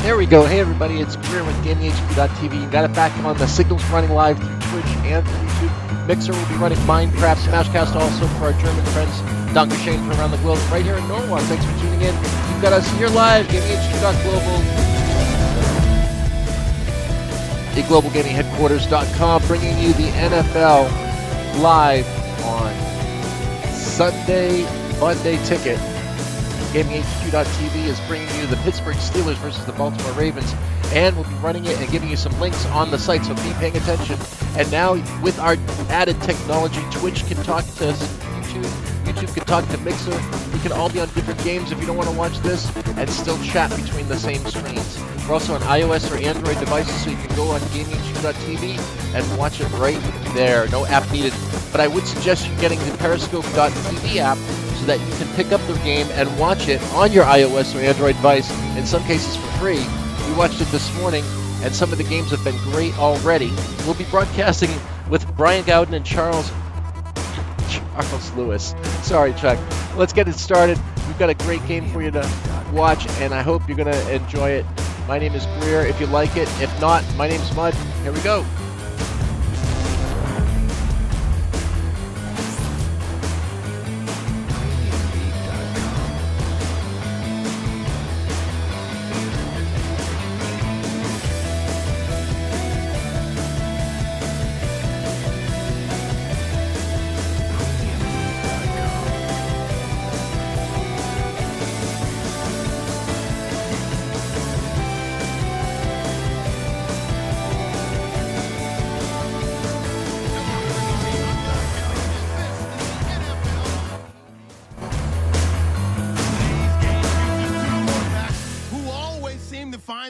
There we go. Hey everybody, it's Greer with GamingHQ.tv. You got it back on. The signal's running live through Twitch and through YouTube. Mixer will be running Minecraft, Smashcast also for our German friends, Dr. Shane from around the globe, right here in Norwalk. Thanks for tuning in. You've got us here live, GamingHQ.global, the Global Gaming Headquarters.com, bringing you the NFL live on Sunday, Monday ticket. GamingHQ.tv is bringing you the Pittsburgh Steelers versus the Baltimore Ravens, and we'll be running it and giving you some links on the site, so be paying attention. And now, with our added technology, Twitch can talk to YouTube can talk to Mixer. We can all be on different games if you don't want to watch this, and still chat between the same screens. We're also on iOS or Android devices, so you can go on GamingHQ.tv and watch it right there. No app needed. But I would suggest you getting the Periscope.tv app, so that you can pick up the game and watch it on your iOS or Android device, in some cases for free. We watched it this morning, and some of the games have been great already. We'll be broadcasting with Brian Gowden and Charles Lewis. Sorry, Chuck. Let's get it started. We've got a great game for you to watch, and I hope you're going to enjoy it. My name is Greer, if you like it. If not, my name's Mud. Here we go.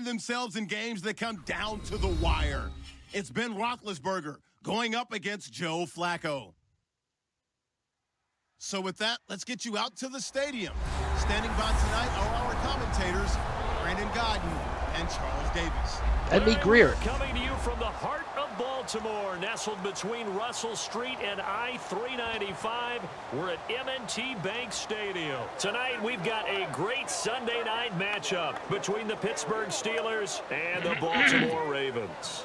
Themselves in games that come down to the wire. It's Ben Roethlisberger going up against Joe Flacco. So with that, let's get you out to the stadium. Standing by tonight are our commentators, Brandon Guyton and Charles Davis. And me, Greer. Coming to you from the heart of Baltimore, nestled between Russell Street and I-395. We're at M&T Bank Stadium. Tonight, we've got a great Sunday night matchup between the Pittsburgh Steelers and the Baltimore Ravens.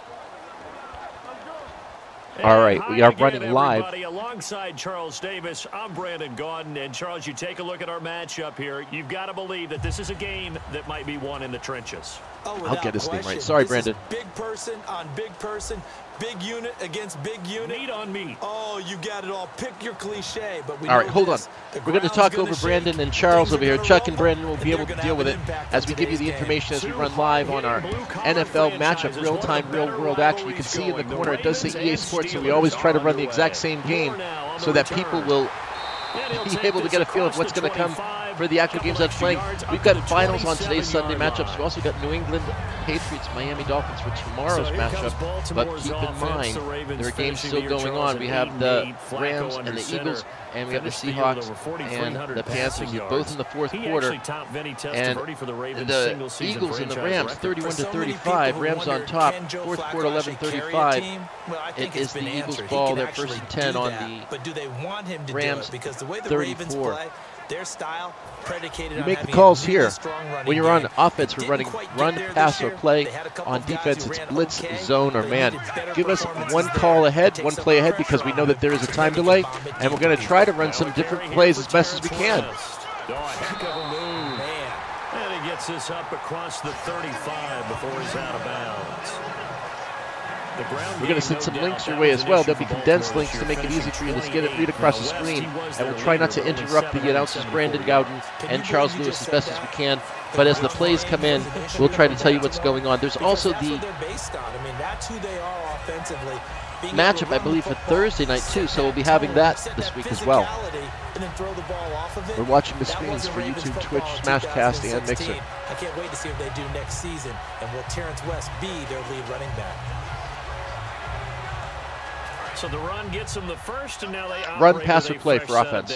All right, we are running live. Alongside Charles Davis, I'm Brandon Gauden. And Charles, you take a look at our matchup here. You've got to believe that this is a game that might be won in the trenches. Oh, I'll get his name right. Sorry, Brandon. Big person on big person, big unit against big unit. Meat on meat. Oh, you got it all. Pick your cliche, but we all right, hold on. We're going to talk over Brandon and Charles over here. Chuck and Brandon will be able to deal with it as we give you the information as we run live on our NFL matchup, real-time, real-world action. You can see in the corner, it does say EA Sports, so we always try to run the exact same game so that people will be able to get a feel of what's going to come for the actual games that's playing. We've got finals on today's Sunday matchups. We've also got New England Patriots, Miami Dolphins for tomorrow's matchup. But keep in mind, there are games still going on. We have the Rams and the Eagles, and we have the Seahawks and the Panthers, both in the fourth quarter. And the Eagles and the Rams, 31-35. Rams on top, fourth quarter, 11-35. It is the Eagles' ball. They're first and 10 on the Rams, 34. Their style predicated you make the calls here. When you're on offense, we're running run, pass, or play. On defense, it's blitz, zone, or man. Give us one call ahead, one play ahead, because we know that there is a time delay, and we're going to try to run some different plays as best as we can. And he gets this up across the 35 before he's out of bounds. We're going to send some links your way as well. There'll be condensed links to make it easy for you to get it read across the screen. And we'll try not to interrupt the announcers, Brandon Gowden and Charles Lewis, as best as we can. But as the plays come in, we'll try to tell you what's going on. There's also the matchup, I believe, for Thursday night, too. So we'll be having that this week as well. We're watching the screens for YouTube, Twitch, Smashcast, and Mixer. I can't wait to see what they do next season. And will Terrence West be their lead running back? So the run gets them the first, and now they run, pass, or play for offense.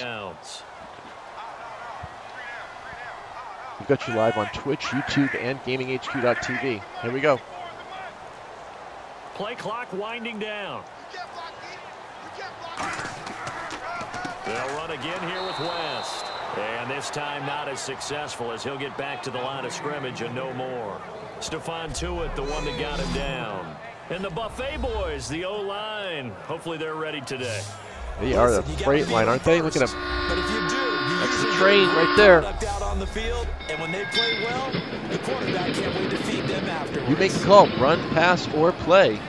We've got you live on Twitch, YouTube, and GamingHQ.tv. Here we go. Play clock winding down. They'll run again here with West. And this time not as successful, as he'll get back to the line of scrimmage and no more. Stephon Tuitt, the one that got him down. And the Buffet boys, the O-line. Hopefully they're ready today. They are the freight line, aren't they? Look at them. But if you do, that's the train right there. Out on the field, and when they play well, the quarterback can't wait to feed them afterwards. You make the call, run, pass, or play.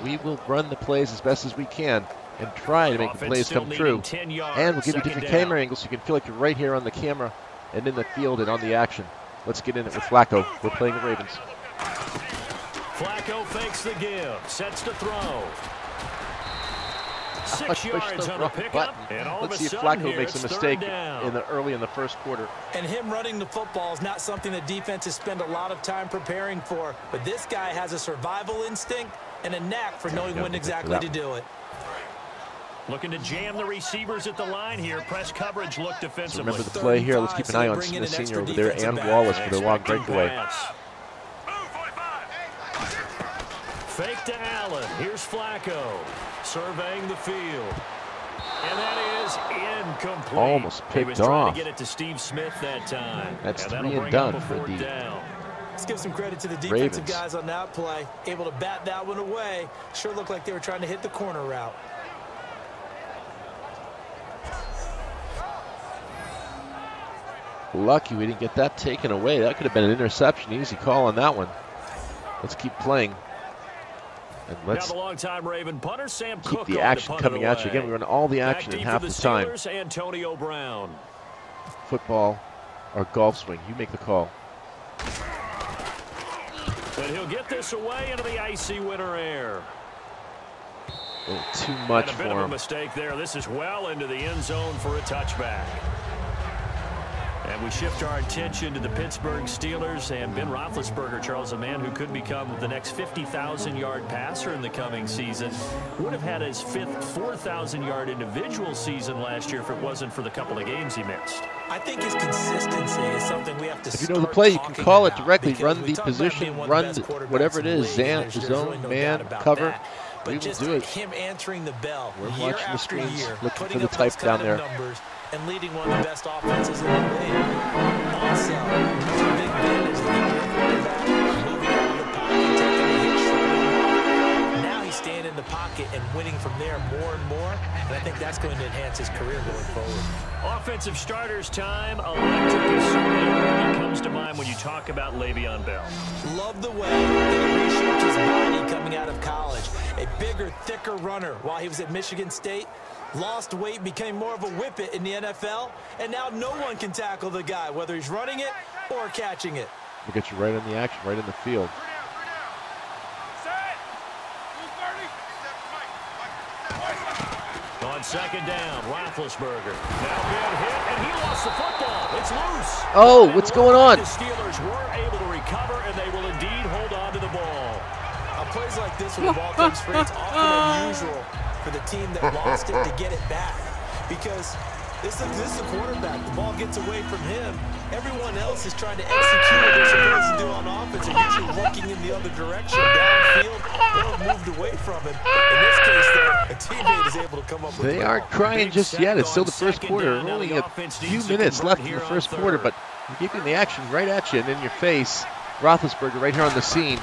We will run the plays as best as we can and try to make the plays come true. And we'll give you different camera angles so you can feel like you're right here on the camera and in the field and on the action. Let's get in it with Flacco. We're playing the Ravens. Flacco fakes the give, sets to throw. 6 yards on the pickup, and all Let's of see a if sudden Flacco makes a mistake early in the first quarter. And him running the football is not something that defenses spend a lot of time preparing for. But this guy has a survival instinct and a knack for knowing when exactly to do it. Looking to jam the receivers at the line here. Press coverage look defensively. So remember the play here. Let's keep an eye on Smith Sr. over there and Wallace for the long breakaway. Fake to Allen. Here's Flacco. Surveying the field. And that is incomplete. Almost picked off. He was trying to get it to Steve Smith that time. That's 3 and done for the Let's give some credit to the defensive guys on that play. Able to bat that one away. Sure looked like they were trying to hit the corner route. Lucky we didn't get that taken away. That could have been an interception. Easy call on that one. Let's keep playing. And let's keep the action coming at you. Again, we run all the action in half the time. Antonio Brown. Football or golf swing. You make the call. And he'll get this away into the icy winter air. A little too much for him. A bit of a mistake there. This is well into the end zone for a touchback. And we shift our attention to the Pittsburgh Steelers and Ben Roethlisberger, Charles, a man who could become the next 50,000-yard passer in the coming season. Would have had his 5th 4,000-yard individual season last year if it wasn't for the couple of games he missed. I think his consistency is something we have to If you know the play, you can call it directly. Run the position, run whatever it is, zone, man, cover. We will do it. Him answering the bell. We're watching the screens, looking for the type down there. And leading one of the best offenses in the league. Also, another big advantage is that your quarterback moving out of the pocket, taking a hit short. Now he's staying in the pocket and winning from there more and more. And I think that's going to enhance his career going forward. Offensive starters time. Electric is certainly what comes to mind when you talk about Le'Veon Bell. Love the way that he reshaped his body coming out of college. A bigger, thicker runner while he was at Michigan State. Lost weight, became more of a whippet in the NFL, and now no one can tackle the guy, whether he's running it or catching it. We'll get you right in the action, right in the field. On second down, Roethlisberger. Now being hit, and he lost the football. It's loose. Oh, what's going on? The Steelers were able to recover, and they will indeed hold on to the ball. Plays like this when the ball comes free, it's often unusual for the team that lost it to get it back. Because this is the quarterback. The ball gets away from him. Everyone else is trying to execute what they're supposed to do on offense and usually looking in the other direction, downfield, or moved away from him. In this case, though, a teammate is able to come up with They aren't crying just yet. It's still the first quarter. Only a few minutes left in the first quarter, but we're giving the action right at you and in your face. Roethlisberger right here on the scene.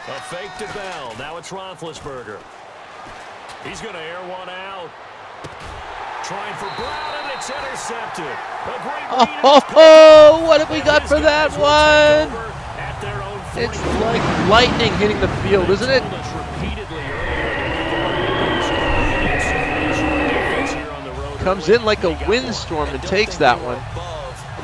A fake to Bell. Now it's Roethlisberger. He's going to air one out. Trying for Brown, and it's intercepted. A great oh, what have we got for that one? It's like lightning hitting the field, isn't it? Comes in like a windstorm and takes that one.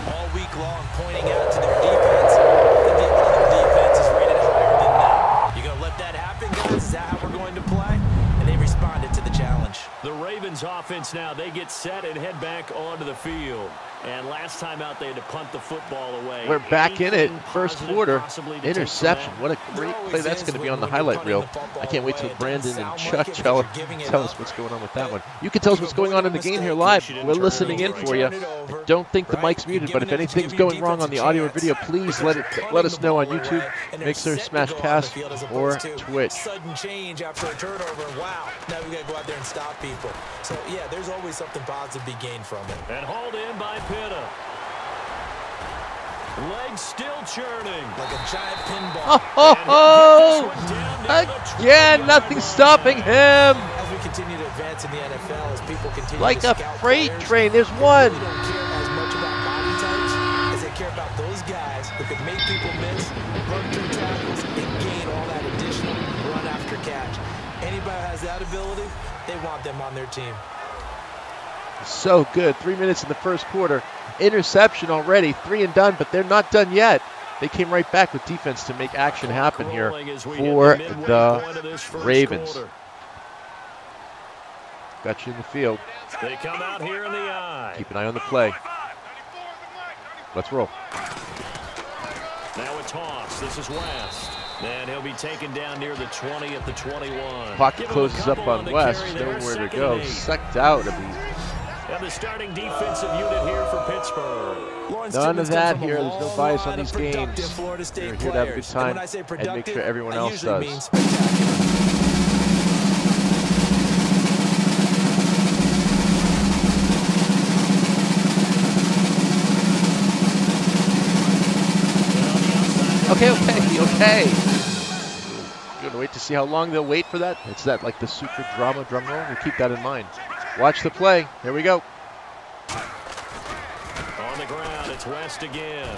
All week long, pointing out to their defense. The other defense is rated higher than them. You going to let that happen, guys? Is that how we're going to play? And they responded to the challenge. The Ravens offense now, they get set and head back onto the field. And last time out, they had to punt the football away. We're back in it, first quarter. Interception. What a great play that's going to be on the highlight reel. I can't wait till Brandon and Chuck tell us what's going on with that one. You can tell us what's going on in the game here live. We're listening in for you. I don't think the mic's muted, but if anything's going wrong on the audio or video, please let us know on YouTube, Mixer, Smashcast, or Twitch. Sudden change after a turnover. Wow. Now we got to go out there and stop people. So, yeah, there's always something positive to be gained from it. And hauled in by Pitta. Legs still churning. Like a giant pinball. Again, nothing stopping him. As we continue to advance in the NFL, as people continue like to a scout freight players, train, there's they one. really don't care as much about body types as they care about those guys who can make people miss, run through tackles, and gain all that additional run after catch. Anybody who has that ability, they want them on their team. So good. 3 minutes in the first quarter. Interception already. 3 and done, but they're not done yet. They came right back with defense to make action happen here for the Ravens. Got you in the field. They come out here in the eye. Keep an eye on the play. Let's roll. Now a toss. This is West. And he'll be taken down near the 20 at the 21. Pocket closes up on West. Nowhere to go. Sucked out of the... And the starting defensive unit here for Pittsburgh. None of that here. There's no bias on these games. We're here to have a good time and make sure everyone else does. Okay. You're gonna wait to see how long they'll wait for that. It's that like the super drama drum roll. We'll keep that in mind. Watch the play. Here we go. On the ground, it's West again.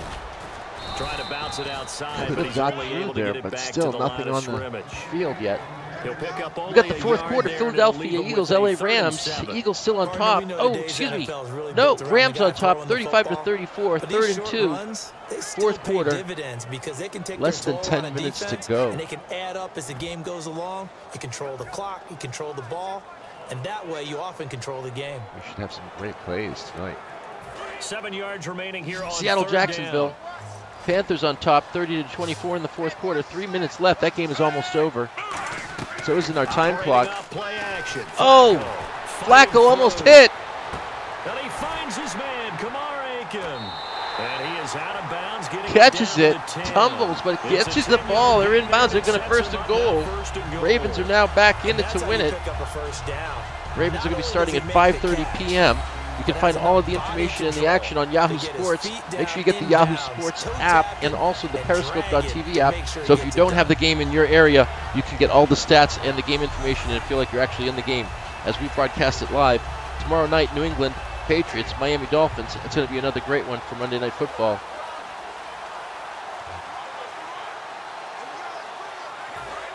Trying to bounce it outside, Could but have he's got only through able to there, get it but back still to the nothing line on of the scrimmage. field yet. He'll pick up only We got the fourth a quarter. yard Philadelphia there, and Eagles, leave LA them with a Rams. 3rd and 7. Eagles still on Gardner, top. we know Oh, today's excuse me. NFL is really No, built around Rams the on guy top, throwing the 35 to football. 34, But these 3rd and short 2. runs, they still Fourth pay quarter. dividends because they can take Less their than toll 10 on a minutes to defense, go. and they can add up as the game goes along. You control the clock, you control the ball, and that way you often control the game. We should have some great plays tonight. 7 yards remaining here on Seattle, 3rd Jacksonville. down. Panthers on top, 30 to 24 in the fourth quarter. 3 minutes left. That game is almost over. So isn't our time clock. Play action. Oh, Flacco almost hit. And he finds his man, Kamar Aiken. And he is out of bounds, getting Catches down it, to 10. tumbles, but It's catches a the 10-yard ball. They're in gain bounds. They're that going to sets first them and up goal. that 1st and goal. Ravens are now back in it to win it. Ravens are going to be starting at 5:30 p.m. You can find all of the information and the action on Yahoo Sports. Make sure you get the Yahoo Sports app and also the Periscope.tv app. So if you don't have the game in your area, you can get all the stats and the game information and feel like you're actually in the game as we broadcast it live. Tomorrow night, New England Patriots, Miami Dolphins. It's going to be another great one for Monday Night Football.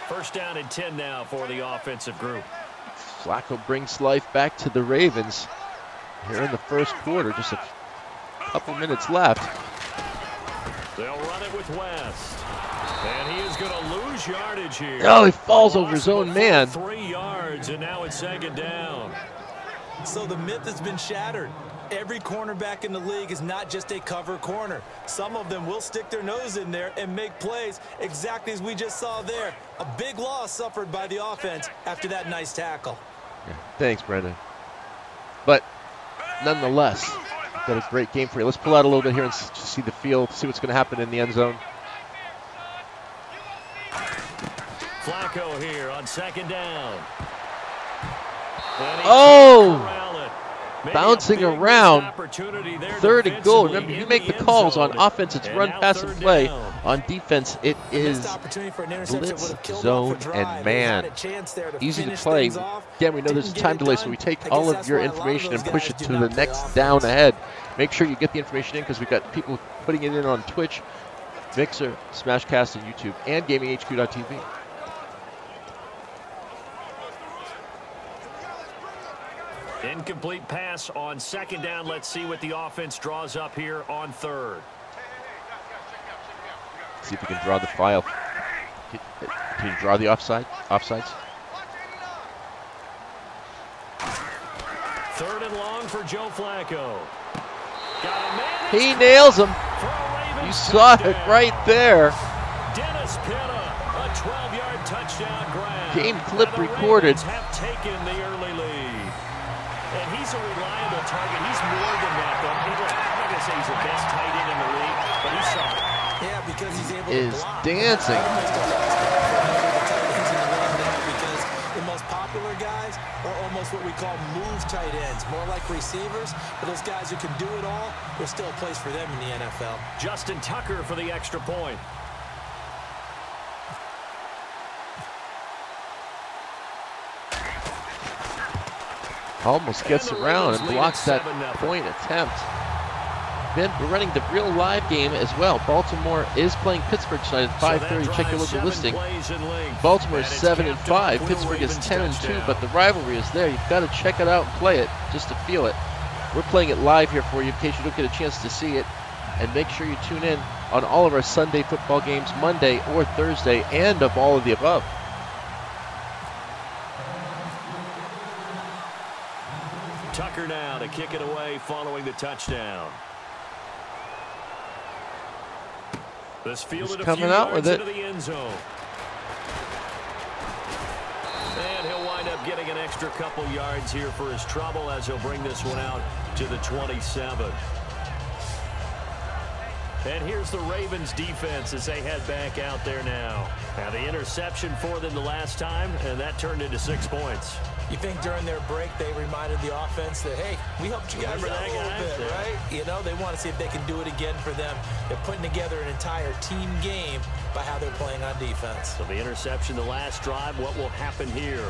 First down and 10 now for the offensive group. Flacco brings life back to the Ravens here in the first quarter. Just a couple minutes left. They'll run it with West. And he is going to lose yardage here. Oh, he falls over his own man. 3 yards, and now it's 2nd down. So the myth has been shattered. Every cornerback in the league is not just a cover corner. Some of them will stick their nose in there and make plays exactly as we just saw there. A big loss suffered by the offense after that nice tackle. Yeah, thanks, Brendan. But nonetheless, got a great game for you. Let's pull out a little bit here and see the field, see what's going to happen in the end zone. Flacco here on 2nd down. Oh! Bouncing around. 3rd and goal. Remember, you make the calls on offense. It's run, pass, and play. On defense, it is blitz, zone, and man. Easy to play. Again, we know there's a time delay, so we take all of your information and push it to the next down ahead. Make sure you get the information in because we've got people putting it in on Twitch, Mixer, Smashcast, and YouTube, and GamingHQ.tv. Incomplete pass on 2nd down. Let's see what the offense draws up here on 3rd. See if we can draw the file. Can you draw the offsides? 3rd and long for Joe Flacco. Got a man. He nails him. You saw it right there. Dennis Pitta, a 12-yard touchdown grab. Game clip recorded. Have taken the early lead. And he's a reliable target. He's more than that, though. I'm not going to say he's the best tight end in the league, but he's solid. Yeah, because he's able is to block. dancing. Because the most popular guys are almost almost what we call move tight ends, more like receivers, but those guys who can do it all, there's still a place for them in the NFL. Justin Tucker for the extra point. Almost gets around and blocks that point attempt. Ben, we're running the real live game as well. Baltimore is playing Pittsburgh tonight at 5:30. Check your local listing. Baltimore is 7-5. Pittsburgh is 10-2, but the rivalry is there. You've got to check it out and play it just to feel it. We're playing it live here for you in case you don't get a chance to see it. And make sure you tune in on all of our Sunday football games, Monday or Thursday, and of all of the above. Tucker now to kick it away following the touchdown. This fielded coming out with it into the end zone. And he'll wind up getting an extra couple yards here for his trouble as he'll bring this one out to the 27. And here's the Ravens defense as they head back out there now. Now the interception for them the last time, and that turned into 6 points. You think during their break they reminded the offense that, hey, we helped you guys out a little bit, right? You know, they want to see if they can do it again for them. They're putting together an entire team game by how they're playing on defense. So the interception the last drive, what will happen here?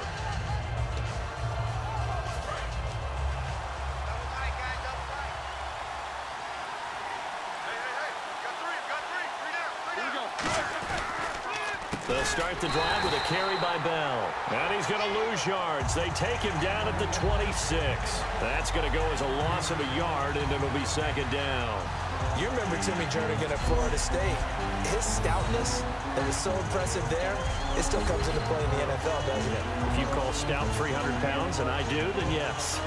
They'll start the drive with a carry by Bell. And he's going to lose yards. They take him down at the 26. That's going to go as a loss of a yard, and it'll be second down. You remember Timmy Jernigan at Florida State. His stoutness that was so impressive there, it still comes into play in the NFL, doesn't it? If you call stout 300 pounds, and I do, then yes.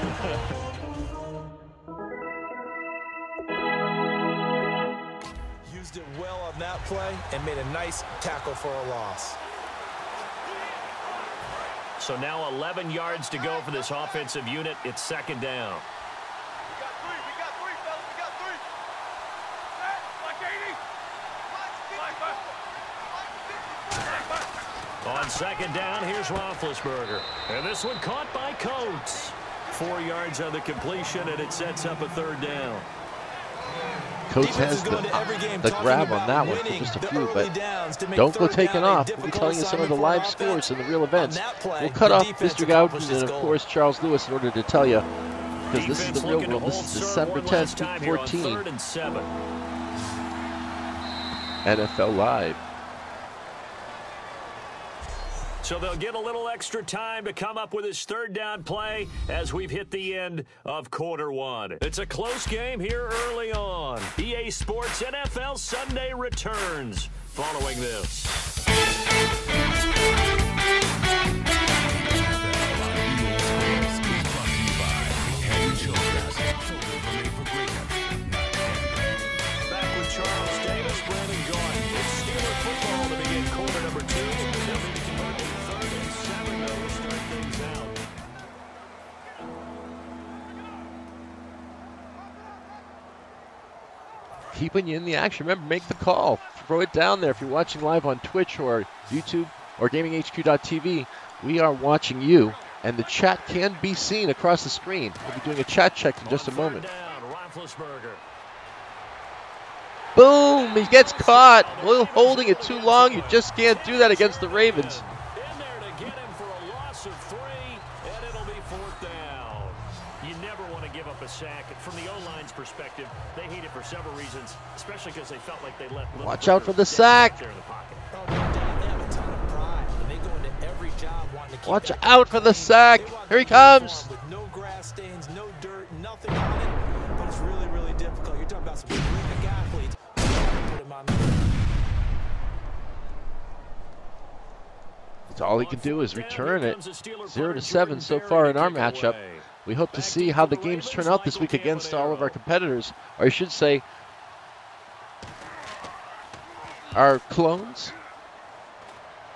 Used it well on that play and made a nice tackle for a loss. So now 11 yards to go for this offensive unit. It's second down. We got three, fellas. We got three. On second down, here's Roethlisberger. And this one caught by Coates. 4 yards on the completion, and it sets up a third down. Coates has the grab on that one for just a few, but don't go taking off. We'll be telling you some of the live scores in the real events. We'll cut off Mr. Gowden and, of course, Charles Lewis in order to tell you, because this is the real world. This is December 10th, week 14. NFL Live. So they'll get a little extra time to come up with his third down play as we've hit the end of quarter one. It's a close game here early on. EA Sports NFL Sunday returns following this. Back with Charles Davis, Brandon Gordon. It's Steeler football to begin quarter number 2. Keeping you in the action. Remember, make the call. Throw it down there if you're watching live on Twitch or YouTube or GamingHQ.tv. We are watching you, and the chat can be seen across the screen. We'll be doing a chat check in just a moment. Boom! He gets caught. A little holding it too long. You just can't do that against the Ravens. In there to get him for a loss of 3, and it'll be fourth down. You never want to give up a sack. From the O-line's perspective, they hate it for several reasons, especially because they felt like they let. Watch out for the sack. Watch out for the sack. Here he comes. No grass stains, no dirt, nothing on it. But it's really, really difficult. You're talking about some terrific athletes. Put him on. All he can do is return it. 0-7 so far in our matchup. We hope to see how the games turn out this week against all of our competitors, or I should say, our clones.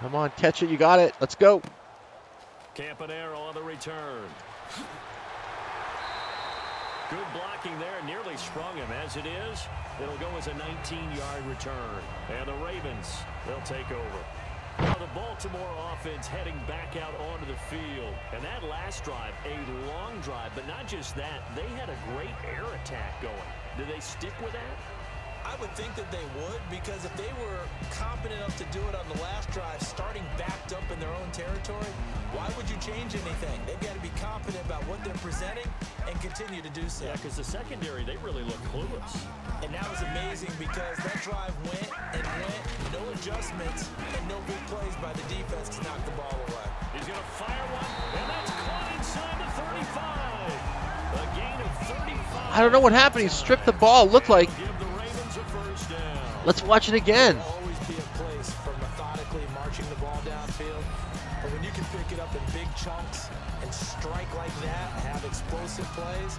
Come on, catch it. You got it. Let's go. Campanaro on the return. Good blocking there. Nearly sprung him. As it is, it'll go as a 19-yard return. And the Ravens, they'll take over. Well, the Baltimore offense heading back out onto the field. And that last drive, a long drive, but not just that, they had a great air attack going. Do they stick with that? I would think that they would, because if they were competent enough to do it on the last drive, starting backed up in their own territory, why would you change anything? They've got to be confident about what they're presenting and continue to do so. Yeah, because the secondary, they really look clueless. And that was amazing because that drive went and went, no adjustments, and no big plays by the defense to knock the ball away. He's going to fire one, and that's caught inside the 35. A gain of 35. I don't know what happened. He stripped the ball. It looked like. Let's watch it again. There'll always be a place for methodically marching the ball downfield. But when you can pick it up in big chunks and strike like that, have explosive plays,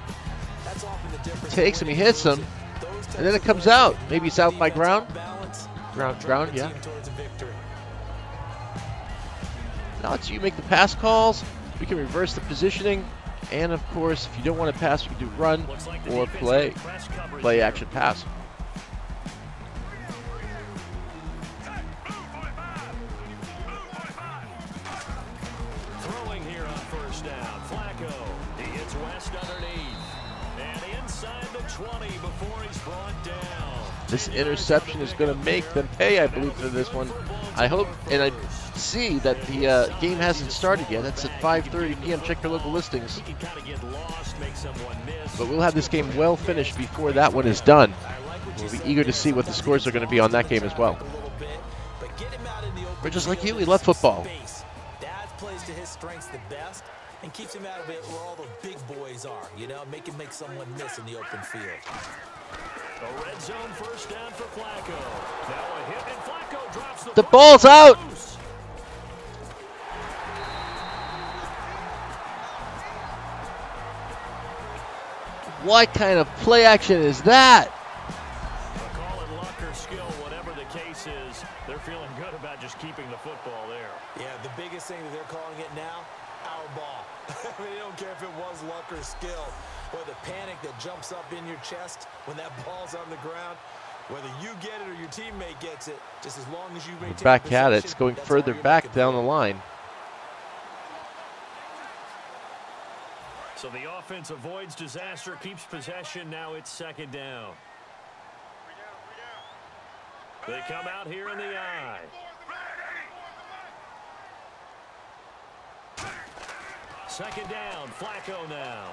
that's often the difference. Takes him, he hits him, and then it comes out. Maybe it's out by ground. Ground, yeah. Now it's you make the pass calls. We can reverse the positioning. And, of course, if you don't want to pass, you can do run or play action pass. Throwing here on first down. Flacco. He hits West underneath. And inside the 20 before he's brought down. This interception is going to make them pay, I believe, for this one. I hope, and I see that the game hasn't started yet. That's at 5:30 p.m. Check your local listings. But we'll have this game well finished before that one is done. We'll be eager to see what the scores are going to be on that game as well. We're just like you. We love football. Dad plays to his strengths the best and keeps him out of it where all the big boys are. You know, make someone miss in the open field. A red zone first down for Flacco. Now a hit, and Flacco drops the ball's out. What kind of play action is that? Call it luck or skill, whatever the case is. They're feeling good about just keeping the football there. Yeah, the biggest thing that they're calling it now, our ball. I mean, they don't care if it was luck or skill, or the panic that jumps up in your chest when that ball's on the ground. Whether you get it or your teammate gets it, just as long as you maintain back at it, it's going further back down the line. So the offense avoids disaster, keeps possession. Now it's second down. They come out here in the I. Second down, Flacco now.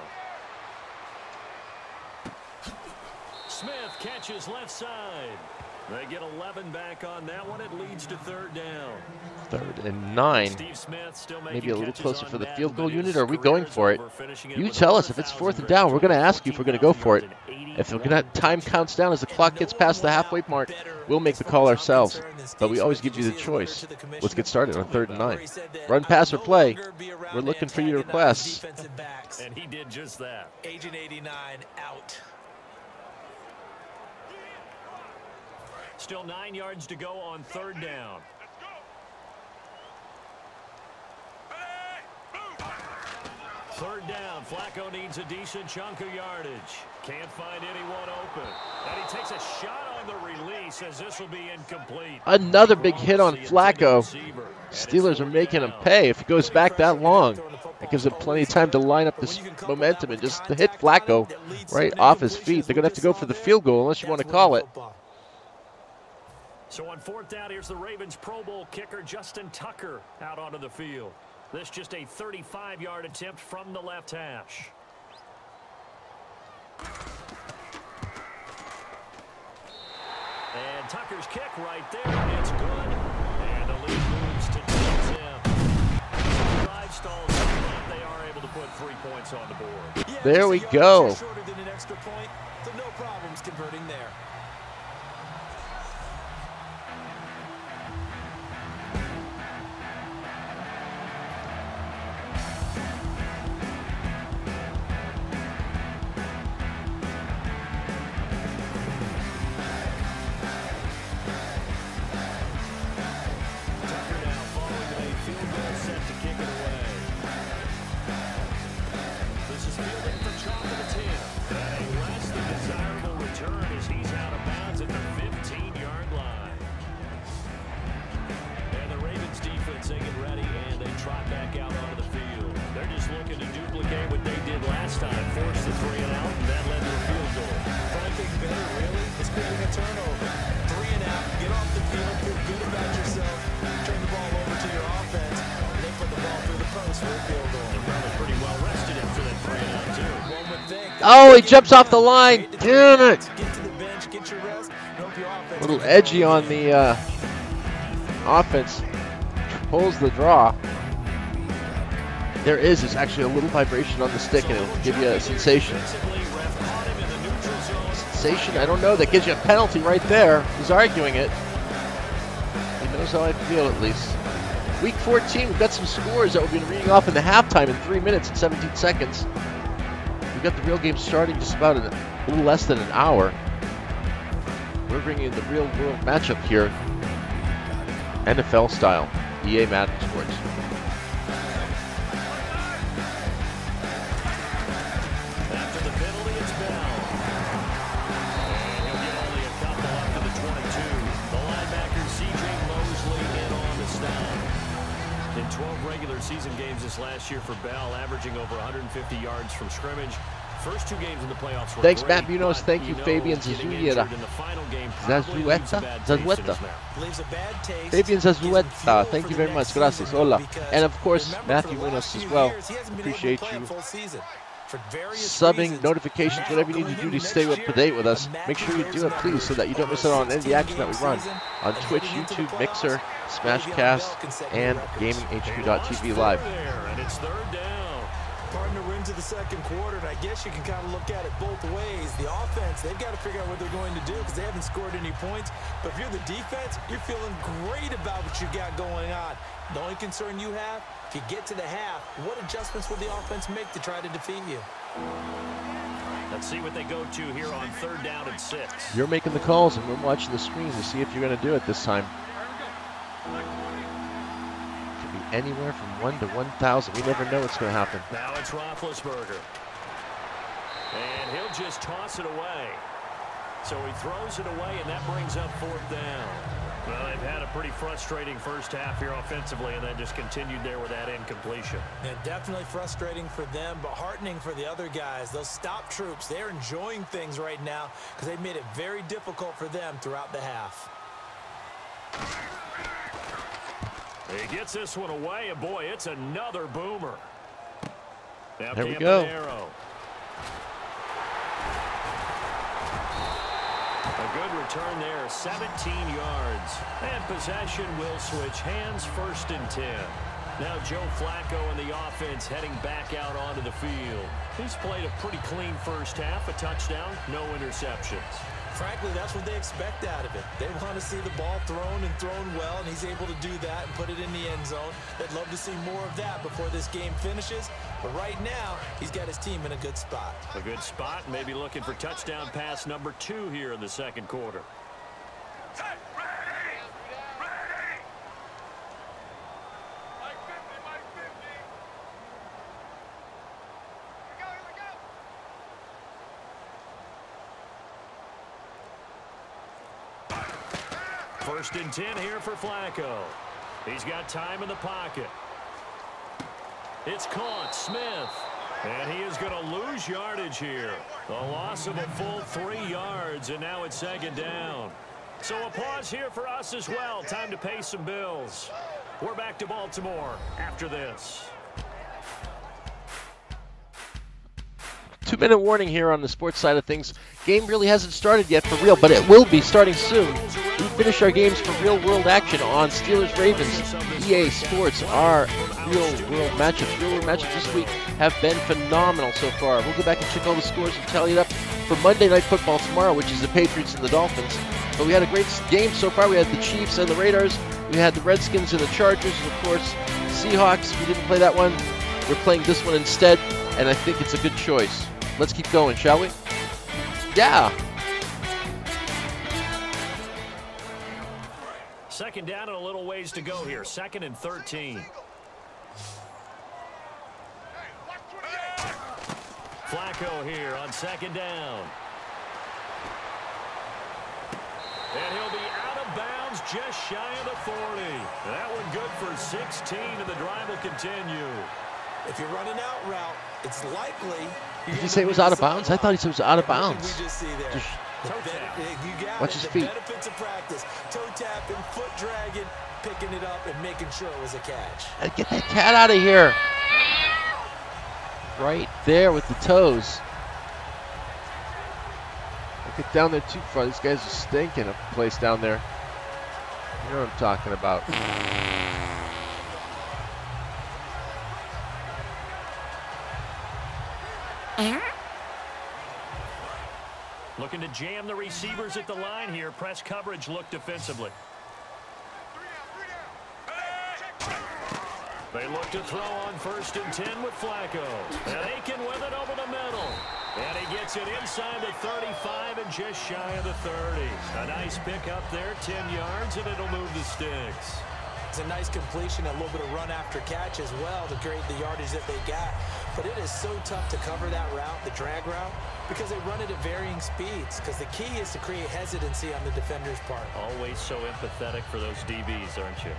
Smith catches left side. They get 11 back on that one. It leads to third down. 3rd and 9. Steve Smith still maybe a little closer for the field goal unit. Or are we going for it? You tell us. If it's 4th and down, we're going to ask you if we're going to go for it. If time counts down as the clock gets past the halfway mark, we'll make the call ourselves. But we always give you the choice. Let's get started on 3rd and 9. Run, pass, or play. We're looking for your requests. And he did just that. Agent 89 out. Still 9 yards to go on 3rd down. Third down, Flacco needs a decent chunk of yardage. Can't find anyone open. And he takes a shot on the release as this will be incomplete. Another big hit on Flacco. Steelers are making him pay. If he goes back that long, it gives him plenty of time to line up this momentum and just to hit Flacco right off his feet. They're going to have to go for the field goal unless you want to call it. So on 4th down, here's the Ravens Pro Bowl kicker Justin Tucker out onto the field. This just a 35-yard attempt from the left hash. And Tucker's kick right there. It's good. And the lead moves to 10. Drive stalls. They are able to put 3 points on the board. Yeah, there we go. Shorter than an extra point, so no problems converting there. Fielding for chalk of the 10. And a less than desirable return as he's out a turnover. 3 and out, get off the field, feel good about yourself, turn the ball over to your offense, and then put the ball through the post for a field goal. They're probably pretty well rested after that 3 and out, too. One would think. Oh, he jumps off the line. Damn it. Get to the bench, get your rest, and hope your offense. A little edgy on the offense. Pulls the draw. There is actually a little vibration on the stick, and it'll give you a sensation. Sensation? I don't know. That gives you a penalty right there. He's arguing it. He knows how I feel, at least. Week 14, we've got some scores that we'll be reading off in the halftime in 3 minutes and 17 seconds. We've got the real game starting just about a little less than an hour. We're bringing in the real world matchup here, NFL style, EA Madden Sports. After the penalty, it's Bell. And he'll get only a couple up to the 22. The linebacker, C.J. Mosley, in on the stop. In 12 regular season games this last year for Bell, averaging over 150 yards from scrimmage. First 2 games in the playoffs were Thanks, great, Matt Munoz. Thank you, Fabian Zazueta. Fabian Zazueta. Thank you very much. Gracias. Hola. And of course, Matthew Munoz as well. Appreciate you. Subbing, notifications, whatever you need to do to stay up to date with us. Make sure you do it, please, so that you don't miss out on any of the action that we run on Twitch, YouTube, Mixer, Smashcast, and GamingHQ.tv Live. And it's 3rd down. Starting to rim to the second quarter, and I guess you can kind of look at it both ways. The offense, they've got to figure out what they're going to do because they haven't scored any points. But if you're the defense, you're feeling great about what you got going on. The only concern you have, if you get to the half, what adjustments will the offense make to try to defeat you? Let's see what they go to here on 3rd down and 6. You're making the calls, and we're watching the screen to see if you're going to do it this time. Anywhere from 1 to 1,000. We never know what's going to happen. Now it's Roethlisberger. And he'll just toss it away. So he throws it away, and that brings up 4th down. Well, they've had a pretty frustrating first half here offensively, and then just continued there with that incompletion. Yeah, definitely frustrating for them, but heartening for the other guys. Those stop troops, they're enjoying things right now because they've made it very difficult for them throughout the half. He gets this one away, and boy, it's another boomer. Now there we go. A good return there, 17 yards. And possession will switch hands, 1st and 10. Now Joe Flacco and the offense heading back out onto the field. He's played a pretty clean first half, a touchdown, no interceptions. Frankly, that's what they expect out of it. They want to see the ball thrown and thrown well, and he's able to do that and put it in the end zone. They'd love to see more of that before this game finishes. But right now, he's got his team in a good spot. A good spot, maybe looking for touchdown pass number 2 here in the second quarter. First and 10 here for Flacco. He's got time in the pocket. It's caught, Smith. And he is going to lose yardage here. A loss of a full 3 yards, and now it's 2nd down. So a pause here for us as well. Time to pay some bills. We're back to Baltimore after this. 2-minute warning here on the sports side of things. Game really hasn't started yet for real, but it will be starting soon. We finish our games for real-world action on Steelers-Ravens. EA Sports, our real-world matchups. Real-world matchups this week have been phenomenal so far. We'll go back and check all the scores and tally it up for Monday Night Football tomorrow, which is the Patriots and the Dolphins. But we had a great game so far. We had the Chiefs and the Raiders. We had the Redskins and the Chargers, and of course, Seahawks. We didn't play that one. We're playing this one instead, and I think it's a good choice. Let's keep going, shall we? Yeah. 2nd down and a little ways to go here. 2nd and 13. Flacco here on 2nd down. And he'll be out of bounds just shy of the 40. That one good for 16, and the drive will continue. If you're running out route, it's likely. Did he say it was out of bounds? I thought he said it was out of bounds. We just see there. You got Watch it. his The feet. benefits of practice. Toe tapping, foot dragging, picking it up, and making sure it was a catch. Get that cat out of here. Right there with the toes. Don't get down there too far. These guys are stinking up the place down there. You know what I'm talking about. Looking to jam the receivers at the line here. Press coverage look defensively. They look to throw on 1st and 10 with Flacco. And Aiken with it over the middle. And he gets it inside the 35 and just shy of the 30. A nice pick up there, 10 yards, and it'll move the sticks. It's a nice completion, a little bit of run after catch as well to create the yardage that they got. But it is so tough to cover that route, the drag route, because they run it at varying speeds. Because the key is to create hesitancy on the defender's part. Always so empathetic for those DBs, aren't you?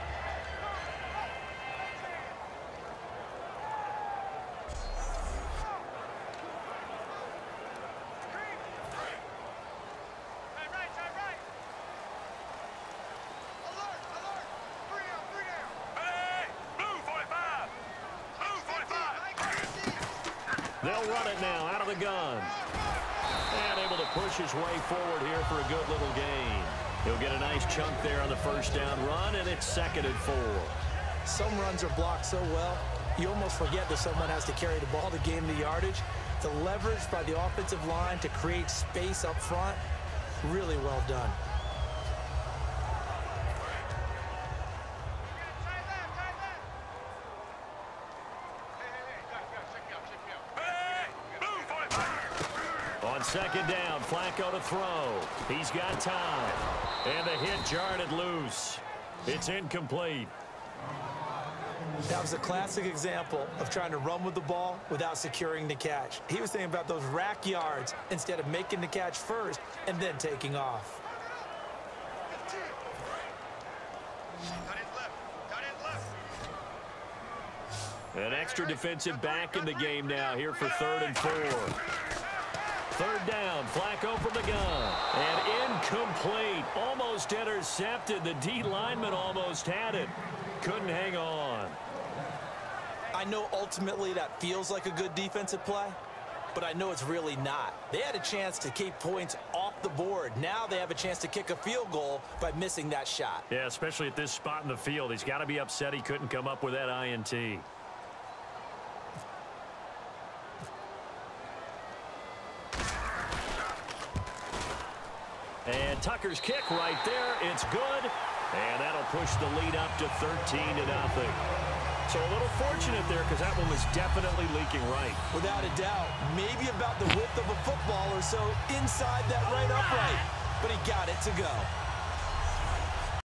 They'll run it now out of the gun. And able to push his way forward here for a good little gain. He'll get a nice chunk there on the 1st down run, and it's 2nd and 4. Some runs are blocked so well, you almost forget that someone has to carry the ball to gain the yardage. The leverage by the offensive line to create space up front, really well done. On 2nd down, Flacco to throw. He's got time. And the hit jarred it loose. It's incomplete. That was a classic example of trying to run with the ball without securing the catch. He was thinking about those rack yards instead of making the catch first and then taking off. An extra defensive back in the game now here for 3rd and 4. 3rd down, Flacco from the gun. And incomplete. Almost intercepted. The D lineman almost had it. Couldn't hang on. I know ultimately that feels like a good defensive play, but I know it's really not. They had a chance to keep points off the board. Now they have a chance to kick a field goal by missing that shot. Yeah, especially at this spot in the field. He's got to be upset he couldn't come up with that INT. And Tucker's kick right there. It's good. And that'll push the lead up to 13-0. So a little fortunate there because that one was definitely leaking right. Without a doubt. Maybe about the width of a football or so inside that right upright. But he got it to go.